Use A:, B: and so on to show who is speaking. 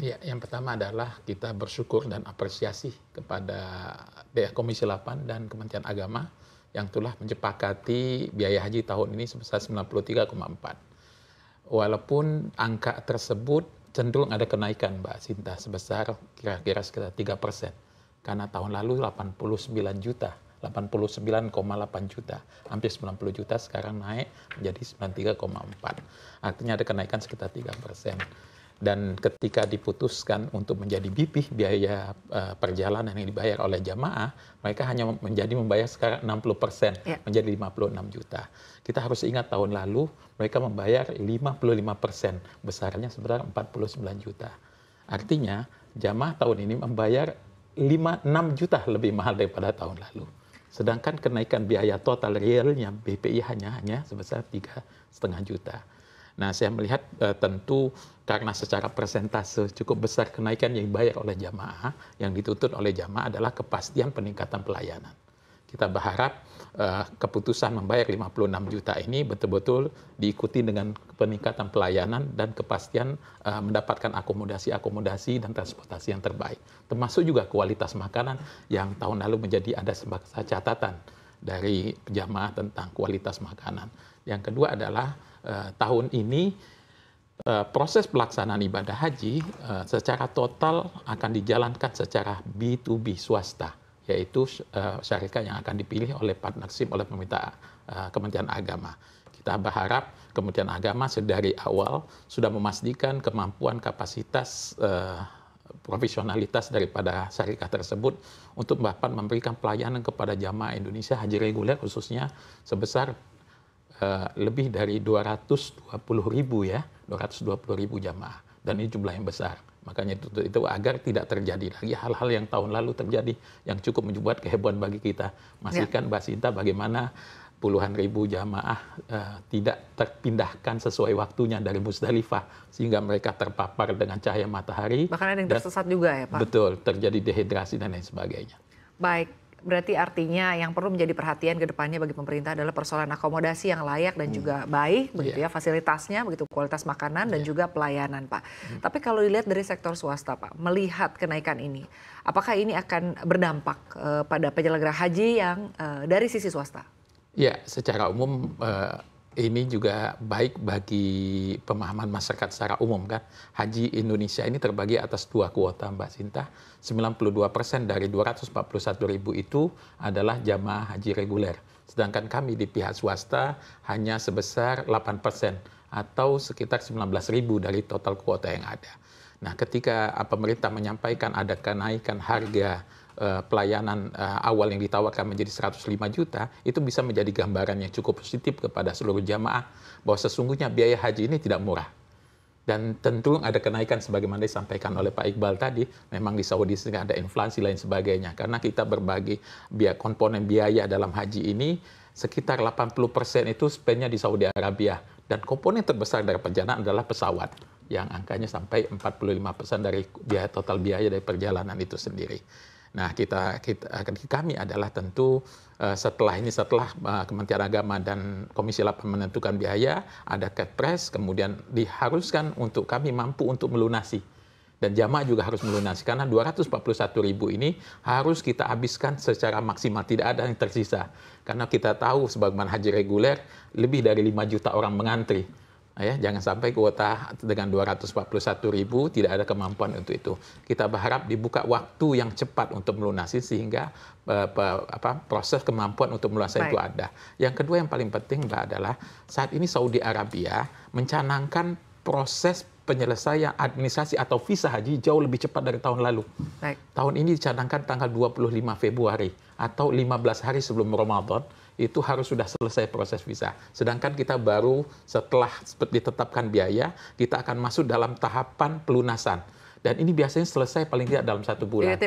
A: Ya, yang pertama adalah kita bersyukur dan apresiasi kepada Komisi 8 dan Kementerian Agama yang telah menyepakati biaya haji tahun ini sebesar 93,4. Walaupun angka tersebut cenderung ada kenaikan, Mbak Sinta, sebesar kira-kira sekitar 3%. Karena tahun lalu 89 juta, 89,8 juta, hampir 90 juta sekarang naik menjadi 93,4. Artinya ada kenaikan sekitar 3%. Dan ketika diputuskan untuk menjadi BPIH, biaya perjalanan yang dibayar oleh jamaah, mereka hanya membayar sekarang 60%, menjadi 56 juta. Kita harus ingat tahun lalu mereka membayar 55%, besarnya sebenarnya 49 juta. Artinya jamaah tahun ini membayar 6 juta lebih mahal daripada tahun lalu. Sedangkan kenaikan biaya total realnya BPI hanya sebesar 3,5 juta. Nah, saya melihat tentu karena secara persentase cukup besar kenaikan yang dibayar oleh jamaah, yang dituntut oleh jamaah adalah kepastian peningkatan pelayanan. Kita berharap keputusan membayar 56 juta ini betul-betul diikuti dengan peningkatan pelayanan dan kepastian mendapatkan akomodasi dan transportasi yang terbaik. Termasuk juga kualitas makanan yang tahun lalu ada sebuah catatan dari jamaah tentang kualitas makanan. Yang kedua adalah tahun ini proses pelaksanaan ibadah haji secara total akan dijalankan secara B2B swasta, yaitu syarikat yang akan dipilih oleh partnership oleh pemerintah Kementerian Agama. Kita berharap Kementerian Agama sedari awal sudah memastikan kemampuan kapasitas profesionalitas daripada syarikat tersebut untuk dapat memberikan pelayanan kepada jamaah Indonesia haji reguler khususnya sebesar lebih dari 220.000 jamaah, dan ini jumlah yang besar. Makanya itu agar tidak terjadi lagi hal-hal yang tahun lalu terjadi yang cukup membuat kehebohan bagi kita. Masihkan Mbak Sinta bagaimana puluhan ribu jamaah tidak terpindahkan sesuai waktunya dari Musdalifah sehingga mereka terpapar dengan cahaya matahari.
B: Bahkan ada yang tersesat juga ya Pak?
A: Betul, terjadi dehidrasi dan lain sebagainya.
B: Baik. Berarti artinya yang perlu menjadi perhatian ke depannya bagi pemerintah adalah persoalan akomodasi yang layak dan juga baik, begitu ya, fasilitasnya, begitu kualitas makanan dan juga pelayanan, Pak. Tapi kalau dilihat dari sektor swasta, Pak, melihat kenaikan ini, apakah ini akan berdampak pada penyelenggara haji yang dari sisi swasta?
A: Ya, secara umum ini juga baik bagi pemahaman masyarakat secara umum kan. Haji Indonesia ini terbagi atas 2 kuota, Mbak Sinta. 92% dari 241.000 itu adalah jamaah haji reguler. Sedangkan kami di pihak swasta hanya sebesar 8% atau sekitar 19.000 dari total kuota yang ada. Nah, ketika pemerintah menyampaikan ada kenaikan harga pelayanan awal yang ditawarkan menjadi 105 juta, itu bisa menjadi gambaran yang cukup positif kepada seluruh jamaah bahwa sesungguhnya biaya haji ini tidak murah. Dan tentu ada kenaikan sebagaimana disampaikan oleh Pak Iqbal tadi, memang di Saudi ada inflasi lain sebagainya. Karena kita berbagi komponen biaya dalam haji ini, sekitar 80% itu spendnya di Saudi Arabia. Dan komponen terbesar dari perjalanan adalah pesawat, yang angkanya sampai 45% dari total biaya dari perjalanan itu sendiri. Nah, kami adalah tentu setelah Kementerian Agama dan Komisi 8 menentukan biaya, ada Kepres, kemudian diharuskan untuk kami mampu untuk melunasi. Dan jamaah juga harus melunasi, karena 241.000 ini harus kita habiskan secara maksimal, tidak ada yang tersisa. Karena kita tahu sebagaimana haji reguler, lebih dari 5 juta orang mengantri. Ya, jangan sampai kuota dengan 241.000 tidak ada kemampuan untuk itu. Kita berharap dibuka waktu yang cepat untuk melunasi sehingga proses kemampuan untuk melunasi itu ada. Yang kedua yang paling penting, Mbak, adalah saat ini Saudi Arabia mencanangkan proses penyelesaian administrasi atau visa haji jauh lebih cepat dari tahun lalu. Tahun ini dicanangkan tanggal 25 Februari atau 15 hari sebelum Ramadan, itu harus sudah selesai proses visa. Sedangkan kita baru setelah ditetapkan biaya, kita akan masuk dalam tahapan pelunasan. Dan ini biasanya selesai paling tidak dalam 1 bulan.